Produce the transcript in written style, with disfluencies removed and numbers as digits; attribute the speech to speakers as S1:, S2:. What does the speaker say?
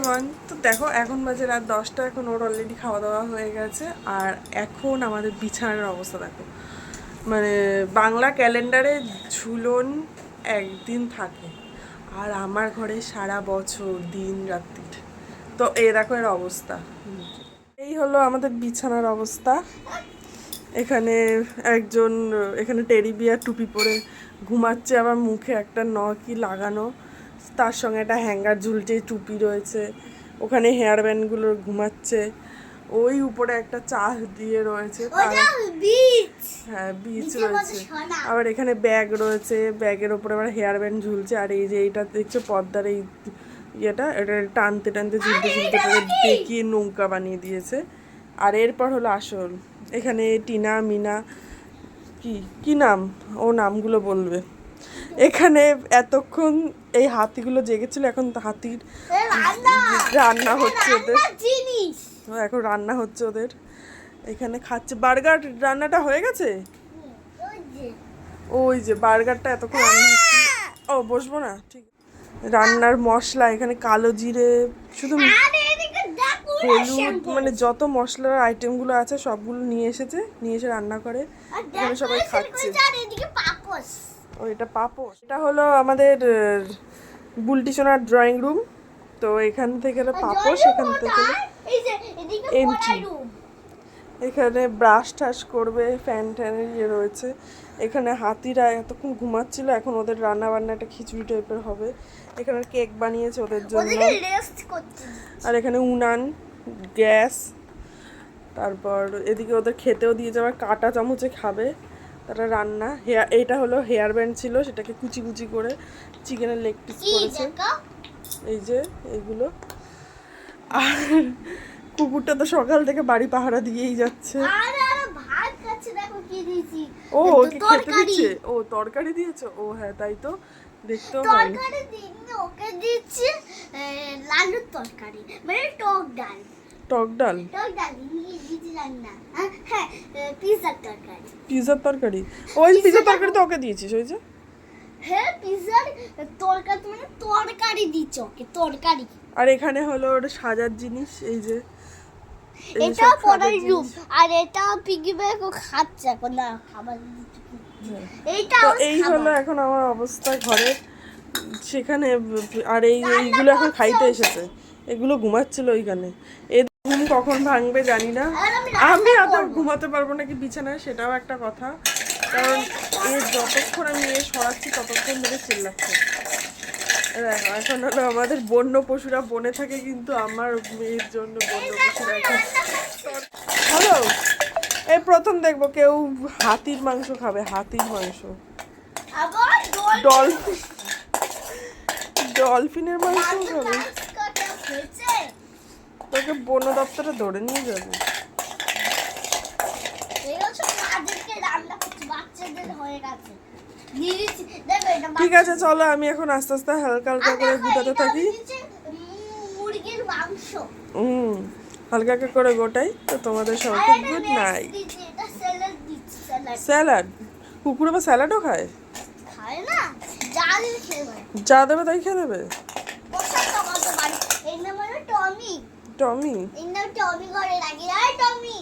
S1: Everyone. তো দেখো এখন বাজে রাত 10টা, এখন ওর অলরেডি খাওয়া দাওয়া হয়ে গেছে। আর এখন আমাদের বিছানার অবস্থা দেখো, মানে বাংলা ক্যালেন্ডারে ঝুলন একদিন থাকে আর আমার ঘরে সারা বছর দিন রাত্রির। তো এই দেখো এর অবস্থা। এই হলো আমাদের বিছানার অবস্থা। এখানে একজন এখানে টেডি বিয়ার টুপি পরে ঘুমাচ্ছে, আবার মুখে একটা নকি লাগানো, তার সঙ্গে একটা হ্যাঙ্গার ঝুলছে, টুপি রয়েছে। ওখানে হেয়ার ব্যান্ডগুলো ঘুমাচ্ছে। ওই উপরে একটা চাষ দিয়ে রয়েছে, হ্যাঁ বিচ রয়েছে। আবার এখানে ব্যাগ রয়েছে, ব্যাগের ওপরে আবার হেয়ার ব্যান্ড ঝুলছে। আর এই যে এইটা দেখছো পর্দার এই ইয়েটা, এটা টানতে টানতে ঝুলতে ঝুলতে বেঁকিয়ে নৌকা বানিয়ে দিয়েছে। আর এরপর হলো আসল, এখানে টিনা মিনা কি কি নাম, ও নামগুলো বলবে। এখানে এতক্ষণ এই হাতিগুলো জেগেছিল, এখন হাতির রান্না হচ্ছে ওদের, এখন রান্না হচ্ছে ওদের। এখানে খাচ্ছে বার্গার, রান্নাটা হয়ে গেছে। ওই যে বার্গারটা এতক্ষণ রান্না হচ্ছে। ও বসবো না, ঠিক। রান্নার মশলা এখানে কালো জিরে, শুধু হলুদ, মানে যত মশলার আইটেমগুলো আছে সবগুলো নিয়ে এসেছে, নিয়ে এসে রান্না করে এখানে সবাই খাচ্ছে। ও এটা পাপোশ। এটা হলো আমাদের বুলটি সোনার ড্রয়িং রুম। তো এখান থেকে হলো পাপোশ, এখান থেকে এন্ট্রি। এখানে ব্রাশ টাশ করবে, ফ্যান ট্যানের ইয়ে রয়েছে। এখানে হাতিরা এতক্ষণ ঘুমাচ্ছিল, এখন ওদের রান্না বান্না একটা খিচুড়ি টাইপের হবে। এখানে কেক বানিয়েছে ওদের জন্য। আর এখানে উনান, গ্যাস, তারপর এদিকে ওদের খেতেও দিয়েছে, আবার কাঁটা চামচে খাবে তারা রান্না। এইটা হলো হেয়ার ব্যান্ড ছিল, সেটাকে কুচি কুচি করে চিকেনের লেগ পিস করেছে। এই যে এইগুলো। আর কুকুরটা তো সকাল থেকে বাড়ি পাহারা দিয়েই যাচ্ছে। ও ওকে খেতে দিচ্ছে, ও তরকারি দিয়েছে, ও হ্যাঁ তাই তো, দেখতেও পাই।
S2: ওকে দিচ্ছি লালুর তরকারি, মানে টক ডাল।
S1: টক ডাল,
S2: হ্যাঁ পিৎজার তরকারি।
S1: পিৎজার তরকারি, ওই পিৎজার তরকারি তো ওকে দিয়েছিস, ওই যে
S2: হ্যাঁ পিৎজার তরকারি, মানে তরকারি দিচ্ছ ওকে, তরকারি।
S1: আর এখানে হলো ওটা সাজার জিনিস, এই যে
S2: এটা পড়ার রুম, আর এটা পিগি ব্যাগ ও খাচ্ছে এখন, না খাবার এইটা।
S1: এই হলো এখন আমার অবস্থা ঘরে সেখানে। আর এইগুলো এখন খাইতে এসেছে, এগুলো ঘুমাচ্ছিল ওইখানে। এ ঘুম কখন ভাঙবে জানি না। আমি এত ঘুমাতে পারবো নাকি বিছানায়, সেটাও একটা কথা, কারণ যতক্ষণ আমি সরাচ্ছি ততক্ষণ ধরে চিল্লাচ্ছে। এখন হলো আমাদের বন্য পশুরা বনে থাকে, কিন্তু আমার মেয়ের জন্য বন্য পশুরা এখন হ্যালো, এই প্রথম দেখবো কেউ হাতির মাংস খাবে, হাতির মাংস। ডলফিনের মাংস খাবে, তোকে বন দপ্তরে ধরে নিয়ে যাবে। ঠিক আছে চলো, আমি এখন আস্তে আস্তে হালকা হালকা করে গুটাতে থাকি। হালকা হালকা করে গোটাই। তো তোমাদের সবাইকে গুড নাইট। স্যালাড, কুকুর আবার স্যালাডও খায়? যা দেবে তাই খেয়ে নেবে। টমি,
S2: টমি করে রাখি, টমি